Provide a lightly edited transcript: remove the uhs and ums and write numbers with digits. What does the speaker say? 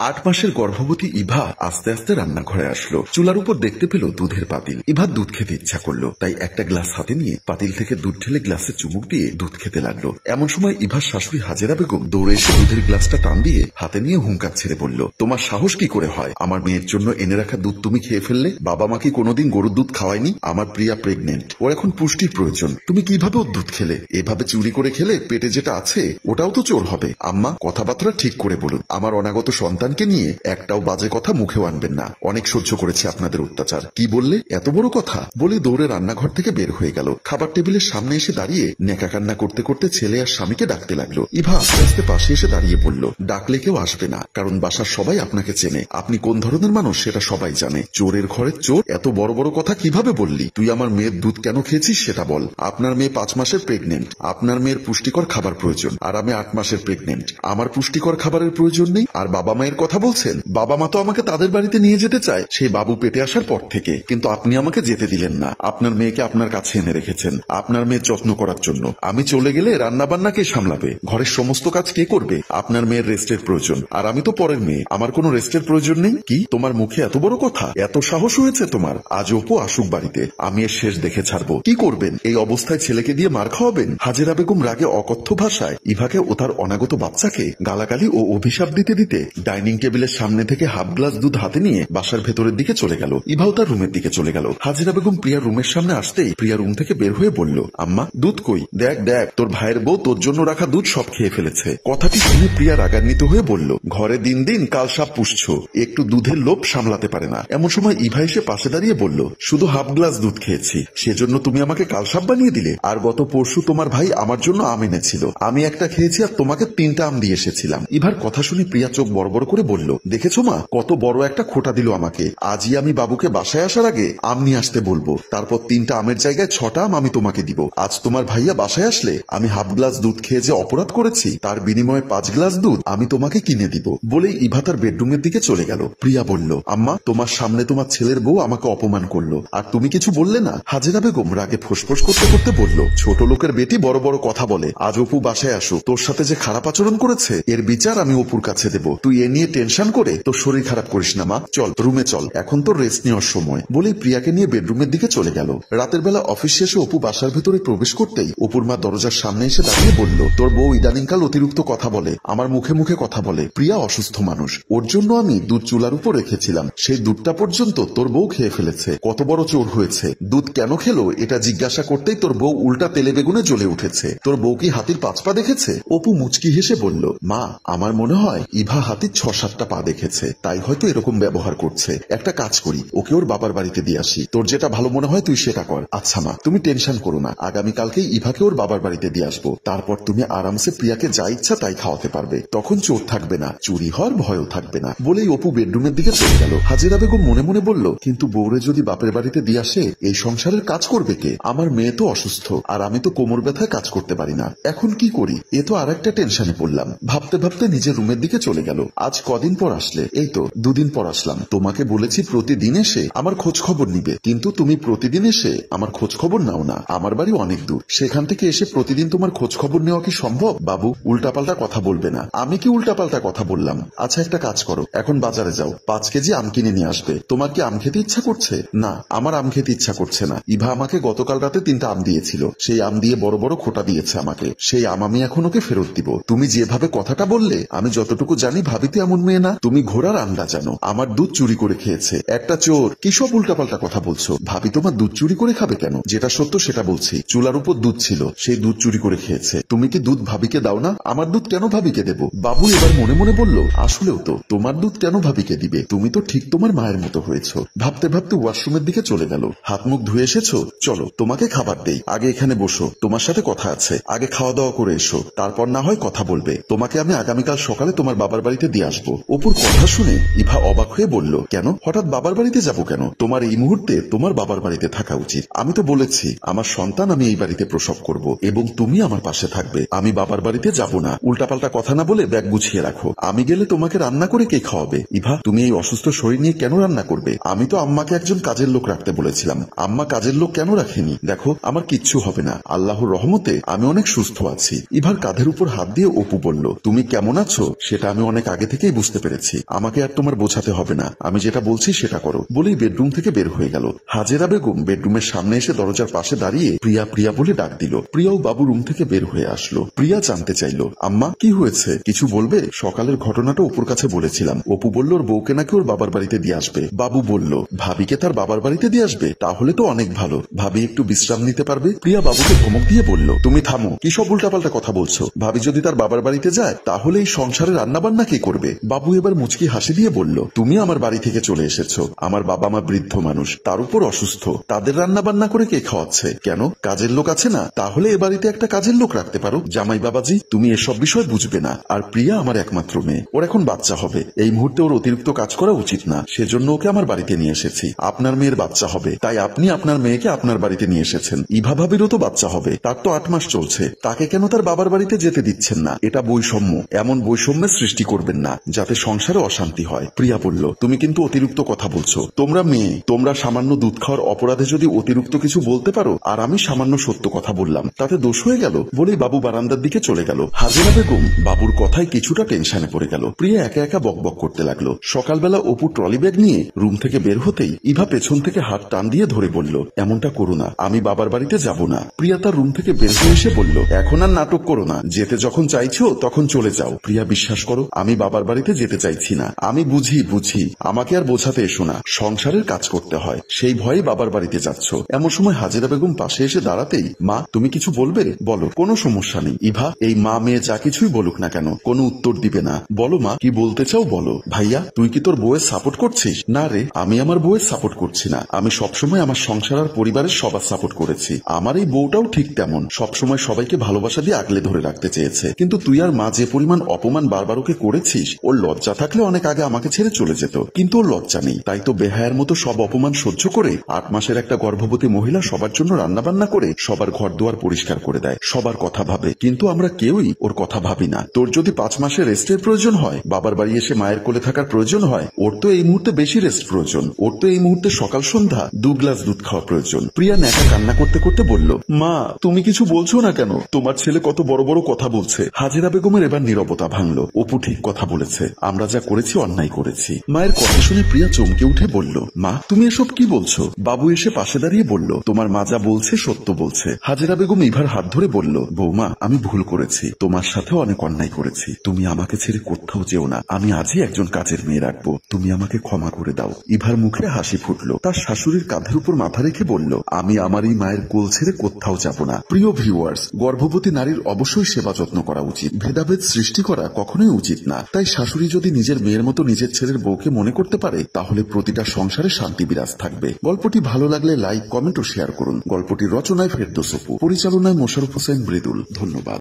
8 মাসের গর্ভবতী ইভা আস্তে আস্তে রান্নাঘরে আসলো। চুলার উপর দেখতে পেল দুধের পাতিল। ইভার দুধ খেতে ইচ্ছা করলো, তাই একটা গ্লাস হাতে নিয়ে পাতিল থেকে দুধ ঢেলে গ্লাসে চুমুক দিয়ে দুধ খেতে লাগলো। এমন সময় ইভার শাশুড়ি হাজেরা বেগম দৌড়ে এসে দুধের গ্লাসটা টান দিয়ে হাতে নিয়ে হুঙ্কার ছেড়ে বলল, তোমার সাহস কি করে হয় আমার মেয়ের জন্য এনে রাখা দুধ তুমি খেয়ে ফেললে? বাবা মা কি কোনোদিন গরুর দুধ খাওয়ায়নি? আমার প্রিয়া প্রেগনেন্ট, ওর এখন পুষ্টির প্রয়োজন, তুমি কিভাবে ওর দুধ খেলে? এভাবে চুরি করে খেলে পেটে যেটা আছে ওটাও তো চোর হবে। আম্মা, কথাবার্তা ঠিক করে বলুন, আমার অনাগত সন্তানকে নিয়ে একটাও বাজে কথা মুখেও আনবেন না। অনেক সহ্য করেছি আপনাদের অত্যাচার। কি বললে? এত বড় কথা? বলে দৌড়ে রান্নাঘর থেকে বের হয়ে গেল। খাবার টেবিলের সামনে এসে দাঁড়িয়ে নেকা কান্না করতে করতে ছেলে আর স্বামীকে ডাকতে লাগলো। ইভা আস্তে আস্তে পাশে এসে দাঁড়িয়ে বলল, ডাকলে কেউ আসবে না, কারণ বাসার সবাই আপনাকে চেনে। আপনি কোন ধরনের মানুষ সেটা সবাই জানে। চোরের ঘরের চোর, এত বড় বড় কথা কিভাবে বললি? তুই আমার মেয়ের দুধ কেন খেয়েছিস সেটা বল। আপনার মেয়ে 5 মাসের প্রেগনেন্ট, আপনার মেয়ের পুষ্টিকর খাবার প্রয়োজন, আর আমি 8 মাসের প্রেগনেন্ট, আমার পুষ্টিকর খাবারের প্রয়োজন নেই। আর বাবা মায়ের কথা বলছেন, বাবা মা তো আমাকে তাদের বাড়িতে নিয়ে যেতে চায় সেই বাবু পেটে আসার পর থেকে, কিন্তু আপনি আমাকে যেতে দিলেন না। আপনার মেয়েকে আপনার কাছে এনে রেখেছেন আপনার মেয়ের যত্ন করার জন্য। আমি চলে গেলে রান্না বান্না কে সামলাবে? ঘরের সমস্ত কাজ কে করবে? আপনার মেয়ের রেস্টের প্রয়োজন, আর আমি তো পরের মেয়ে, আমার কোনো রেস্টের প্রয়োজন নেই। কি তোমার মুখে এত বড় কথা? এত সাহস হয়েছে তোমার? আজ অপু আসুক বাড়িতে, আমি এর শেষ দেখে ছাড়বো। কি করবেন? এই অবস্থায় ছেলেকে দিয়ে মার খাওয়াবেন? হাজেরা বেগম রাগে অকথ্য ভাষায় ইভাকে ও তার অনাগত বাচ্চাকে গালাগালি ও অভিশাপ দিতে দিতে ডাইনিং টেবিলের সামনে থেকে হাফ গ্লাস দুধ হাতে নিয়ে বাসার ভেতরের দিকে চলে গেল। ইভাও তার রুমের দিকে চলে গেল। হাজেরা বেগম প্রিয়ার রুমের সামনে আসতেই প্রিয়া রুম থেকে বের হয়ে বলল, আম্মা, দুধ কই? দেখ দেখ, তোর ভাইয়ের বউ তোর জন্য রাখা দুধ সব খেয়ে ফেলেছে। কথাটি শুনে প্রিয়া রাগান্বিত হয়ে বলল, ঘরে দিন দিন কাল সাপ পুষছো, একটু দুধের লোভ সামলাতে পারে না। এমন সময় ইভা এসে পাশে দাঁড়িয়ে বলল, শুধু হাফ গ্লাস দুধ খেয়েছি, সেজন্য তুমি আমাকে কাল সাপ বানিয়ে দিলে? আর গত পরশু তোমার ভাই আমার জন্য আম এনেছিল, আমি একটা খেয়েছি আর তোমাকে 3টা আম দিয়ে এসেছিলাম। ইভার কথা শুনে প্রিয়া চোখ বড় বড় করে বলল, দেখেছো মা, কত বড় একটা খোঁটা দিল আমাকে। আজই আমি বাবুকে বাসায় আসার আগে আম নিয়ে আসতে বলবো, তারপর 3টা আমের জায়গায় 6টা আম আমি তোমাকে দিব। আজ তোমার ভাইয়া বাসায় আসলে আমি হাফ গ্লাস দুধ খেয়ে যে অপরাধ করেছি তার বিনিময়ে 5 গ্লাস দুধ আমি তোমাকে কিনে দিব। বলেই ইভা তার বেডরুমের দিকে চলে গেল। প্রিয়া বলল, আম্মা, তোমার সামনে তোমার ছেলের বউ আমাকে অপমান করলো, আর তুমি কিছু বললে না? হাজেরা বেগম রাগে ফোঁসফোঁস করতে করতে বলল, ছোট লোকের বেটি বড় বড় কথা বলে। আজ অপু বাসায় আসো, তোর সাথে যে খারাপ আচরণ করেছে এর বিচার আমি অপুর কাছে দেব। তুই এ নিয়ে টেনশন করে তোর শরীর খারাপ করিস না মা, চল রুমে চল, এখন তোর রেস্ট নেওয়ার সময়। বলেই প্রিয়াকে নিয়ে বেডরুমের দিকে চলে গেল। রাতের বেলা অফিস শেষে অপু বাসার ভেতরে প্রবেশ করতেই অপুর মা দরজার সামনে এসে দাঁড়িয়ে বলল, তোর বউ ইদানিংকাল অতিরিক্ত কথা বলে, আমার মুখে মুখে কথা বলে। প্রিয়া অসুস্থ মানুষ, ওর জন্য আমি দুধ চুলার উপর রেখেছিলাম, সেই দুধটা পর্যন্ত তোর বউ খেয়ে ফেলেছে। কত বড় চোর হয়েছে! দুধ কেন খেলো এটা জিজ্ঞাসা করতেই তোর বউ উল্টা তেলে বেগুনে জ্বলে উঠেছে। তোর বউ কি হাতির 5 পা দেখেছে? অপু মুচকি হেসে বলল, মা, আমার মনে হয় ইভা হাতির 6-7টা পা দেখেছে, তাই হয়তো এরকম ব্যবহার করছে। একটা কাজ করি, ওকে ওর বাবার বাড়িতে দিয়ে আসি। তোর যেটা ভালো মনে হয় তুই সেটা কর। আচ্ছা মা, তুমি টেনশন করো না, আগামীকালকেই ইভাকে ওর বাবার বাড়িতে দিয়ে আসবো। তারপর তুমি আরামসে প্রিয়াকে যা ইচ্ছা তাই খাওয়াতে পারবে। তখন চোর থাকবে না, চুরি হওয়ার ভয়ও থাকবে না। বলেই অপু বেডরুমের দিকে চলে গেল। হাজেরা বেগম মনে মনে বলল, কিন্তু বউরে যদি বাপের বাড়িতে দিয়ে আসে এই সংসারের কাজ করবে কে? আমার মেয়ে তো অসুস্থ, আর আমি তো কোমর ব্যথায় কাজ করতে পারি না। এখন কি করি? এ তো আর একটা টেনশনে পড়লাম। ভাবতে ভাবতে নিজের রুমের দিকে চলে গেল। আজ কদিন পর আসলে? এই তো 2 দিন পর আসলাম। তোমাকে বলেছি প্রতিদিন এসে আমার খোঁজ খবর নিবে, কিন্তু তুমি প্রতিদিন এসে আমার খোঁজ খবর নাও না। আমার বাড়ি অনেক দূর, সেখান থেকে এসে প্রতিদিন তোমার খোঁজ খবর নেওয়া কি সম্ভব? বাবু, উল্টাপাল্টা কথা বলবে না। আমি কি উল্টাপাল্টা কথা বললাম? আচ্ছা একটা কাজ করো, এখন বাজারে যাও, 5 কেজি আম কিনে নিয়ে আসবে। তোমার কি আম খেতে ইচ্ছা করছে? না, আমার আম খেতে ইচ্ছা করছে না। ইভা আমাকে গতকাল রাতে 3টা আম দিয়েছিল, সেই আম দিয়ে বড় বড় খোঁটা দিয়েছে আমাকে, সেই আম আমি এখন ওকে ফেরত দিব। তুমি যেভাবে কথাটা বললে, আমি যতটুকু জানি ভাবিতে এমন মেয়ে না। তুমি ঘোড়ার আন্ডা জানো, আমার দুধ চুরি করে খেয়েছে একটা চোর। কি সব উল্টাপাল্টা কথা বলছো? ভাবি তোমার দুধ চুরি করে খাবে কেন? যেটা সত্য সেটা বলছি, চুলার উপর দুধ ছিল, সেই দুধ চুরি করে খেয়েছে। তুমি কি দুধ ভাবিকে দাও না? আমার দুধ কেন ভাবিকে দেব? বাবু এবার মনে মনে বলল, আসলেও তো, তোমার দুধ কেন ভাবিকে দিবে? তুমি তো ঠিক তোমার মায়ের মতো হয়েছ। ভাবতে ভাবতে ওয়াশরুমের দিকে চলে গেল। হাত মুখ ধুয়ে এসেছো? চলো তোমাকে খাবার দেই, আগে এখানে বসো, তোমার সাথে কথা আছে। আগে খাওয়া দাওয়া করে এসো, তারপর না হয় কথা বলবে। তোমাকে আমি আগামীকাল সকালে তোমার বাবার বাড়িতে দিয়ে আসবো। অপুর কথা শুনে ইভা অবাক হয়ে বলল, কেন হঠাৎ বাবার বাড়িতে যাব কেন? তোমার এই মুহূর্তে তোমার বাবার বাড়িতে থাকা উচিত। আমি তো বলেছি আমার সন্তান আমি এই বাড়িতে প্রসব করব এবং তুমি আমার পাশে থাকবে। আমি বাবার বাড়িতে যাব না। উল্টাপাল্টা কথা না বলে ব্যাগ গুছিয়ে রাখো। আমি গেলে তোমাকে রান্না করে কে খাওয়াবে? ইভা, তুমি এই অসুস্থ শরীর নিয়ে কেন রান্না করবে? আমি তো আম্মাকে একজন কাজের লোক রাখতে বলেছিলাম। আম্মা কাজের লোক কেন রাখেনি? দেখো আমার কিচ্ছু হবে না, আল্লাহর রহমতে আমি অনেক সুস্থ আছি। ইভার কাঁধের উপর হাত দিয়ে অপু বলল, তুমি কেমন আছো সেটা আমি অনেক আগে থেকে থেকেই বুঝতে পেরেছি, আমাকে আর তোমার বোঝাতে হবে না, আমি যেটা বলছি সেটা করো বলেই বেডরুম থেকে বের হয়ে গেল। হাজেরা বেগম বেডরুমের সামনে এসে দরজার পাশে দাঁড়িয়ে প্রিয়া প্রিয়া বলে ডাক দিল। প্রিয়াও বাবু রুম থেকে বের হয়ে আসলো। প্রিয়া জানতে চাইল, আম্মা কি হয়েছে, কিছু বলবে? সকালের ঘটনাটা অপুর কাছে বলেছিলাম, অপু বলল ওর বউকে নাকি ওর বাবার বাড়িতে দিয়ে আসবে। বাবু বলল ভাবিকে তার বাবার বাড়িতে দিয়ে আসবে, তাহলে তো অনেক ভালো, ভাবি একটু বিশ্রাম নিতে পারবে। প্রিয়া বাবুকে ধমক দিয়ে বলল, তুমি থামো, কি সব উল্টাপাল্টা কথা বলছো? ভাবি যদি তার বাবার বাড়িতে যায় তাহলে এই সংসারে রান্নাবান্না কে করবে? বাবু এবার মুচকি হাসি দিয়ে বলল, তুমি আমার বাড়ি থেকে চলে এসেছো, আমার বাবা মা বৃদ্ধ মানুষ, তার উপর অসুস্থ, তাদের রান্নাবান্না করে কে খাওয়াচ্ছে? কেন কাজের লোক আছে না? তাহলে এ বাড়িতে একটা কাজের লোক রাখতে পারো। জামাই বাবাজি, তুমি এসব বিষয় বুঝবে না। আর প্রিয়া আমার একমাত্র মেয়ে, ওর এখন বাচ্চা হবে, এই মুহূর্তে ওর অতিরিক্ত কাজ করা উচিত না, সেজন্য ওকে আমার বাড়িতে নিয়ে এসেছি। আপনার মেয়ের বাচ্চা হবে, তাই আপনি আপনার মেয়েকে আপনার বাড়িতে নিয়ে এসেছেন। ইভা ভাবিরও তো বাচ্চা হবে, তার তো 8 মাস চলছে, তাকে কেন তার বাবার বাড়িতে যেতে দিচ্ছেন না? এটা বৈষম্য, এমন বৈষম্যের সৃষ্টি করবেন না যাতে সংসারে অশান্তি হয়। প্রিয়া বলল, তুমি কিন্তু অতিরিক্ত কথা বলছো, তোমরা মেয়ে, তোমরা সামান্য দুধ খাওয়ার অপরাধে যদি অতিরিক্ত কিছু বলতে পারো, আর আমি সামান্য সত্য কথা বললাম, তাতে দোষ হয়ে গেল? বলেই বাবু বারান্দার দিকে চলে গেল। হাজেরা বেগম বাবুর কথায় কিছুটা টেনশনে পড়ে গেল। প্রিয়া একা একা বকবক করতে লাগলো। সকালবেলা অপু ট্রলি ব্যাগ নিয়ে রুম থেকে বের হতেই ইভা পেছন থেকে হাত টান দিয়ে ধরে বলল, এমনটা করো না, আমি বাবার বাড়িতে যাব না। প্রিয়া তার রুম থেকে বের হয়ে এসে বলল, এখন আর নাটক করো না, যেতে যখন চাইছো তখন চলে যাও। প্রিয়া, বিশ্বাস করো, আমি বাবার বাড়িতে যেতে চাইছি না। আমি বুঝি, আমাকে আর বোঝাতে এসো না, সংসারের কাজ করতে হয়, সেই ভয়ে বাবার বাড়িতে যাচ্ছ। এমন সময় হাজেরা বেগম পাশে এসে দাঁড়াতেই, মা তুমি কিছু বলবে? বলো, কোনো সমস্যা নেই। ইভা, এই মা মেয়ে যা কিছুই বলুক না কেন, কোনো উত্তর দিবে না। বলো মা, কি বলতে চাও বলো। ভাইয়া, তুই কি তোর বউয়ের সাপোর্ট করছিস? না রে, আমি আমার বউয়ের সাপোর্ট করছি না, আমি সবসময় আমার সংসার আর পরিবারের সবার সাপোর্ট করেছি। আমার এই বউটাও ঠিক তেমন, সবসময় সবাইকে ভালোবাসা দিয়ে আগলে ধরে রাখতে চেয়েছে। কিন্তু তুই আর মা যে পরিমাণ অপমান বারবার ওকে করেছিস, ওর লজ্জা থাকলে অনেক আগে আমাকে ছেড়ে চলে যেত, কিন্তু ওর লজ্জা নেই, তাই তো বেহায়ার মতো সব অপমান সহ্য করে 8 মাসের একটা গর্ভবতী মহিলা সবার জন্য রান্না বান্না করে সবার ঘর দুয়ার পরিষ্কার করে দেয়, সবার কথা ভাবে। কিন্তু আমরা কেউই ওর কথা ভাবি না। তোর যদি 5 মাসের রেস্টের প্রয়োজন হয়, বাবার বাড়ি এসে মায়ের কোলে থাকার প্রয়োজন হয়, ওর তো এই মুহূর্তে বেশি রেস্ট প্রয়োজন, ওর তো এই মুহূর্তে সকাল সন্ধ্যা 2 গ্লাস দুধ খাওয়া প্রয়োজন। প্রিয়া ন্যাকা কান্না করতে করতে বলল, মা তুমি কিছু বলছো না কেন? তোমার ছেলে কত বড় বড় কথা বলছে। হাজেরা বেগমের এবার নীরবতা ভাঙল। অপু ঠিক কথা বলেছে, আমরা যা করেছি অন্যায় করেছি। মায়ের কথা শুনে প্রিয়া চমকে উঠে বলল, মা তুমি এসব কি বলছো? বাবু এসে পাশে দাঁড়িয়ে বলল, তোমার মা যা বলছে সত্য বলছে। হাজেরা বেগম ইভার হাত ধরে বলল, বৌমা আমি ভুল করেছি, তোমার সাথে অনেক অন্যায় করেছি, তুমি আমাকে ছেড়ে কোথাও যেও না, আমি আজই একজন কাজের মেয়ে রাখবো, তুমি আমাকে ক্ষমা করে দাও। ইভার মুখে হাসি ফুটলো, তার শাশুড়ির কাঁধের উপর মাথা রেখে বলল, আমি আমার এই মায়ের কোল ছেড়ে কোথাও যাব না। প্রিয় ভিউয়ার্স, গর্ভবতী নারীর অবশ্যই সেবা যত্ন করা উচিত, ভেদাভেদ সৃষ্টি করা কখনোই উচিত না। তাই শাশুড়ি যদি নিজের মেয়ের মতো নিজের ছেলের বউকে মনে করতে পারে, তাহলে প্রতিটা সংসারে শান্তি বিরাজ থাকবে। গল্পটি ভালো লাগলে লাইক, কমেন্ট ও শেয়ার করুন। গল্পটির রচনায় ফেরদৌস অপু, পরিচালনায় মোশাররফ হোসেন মৃদুল। ধন্যবাদ।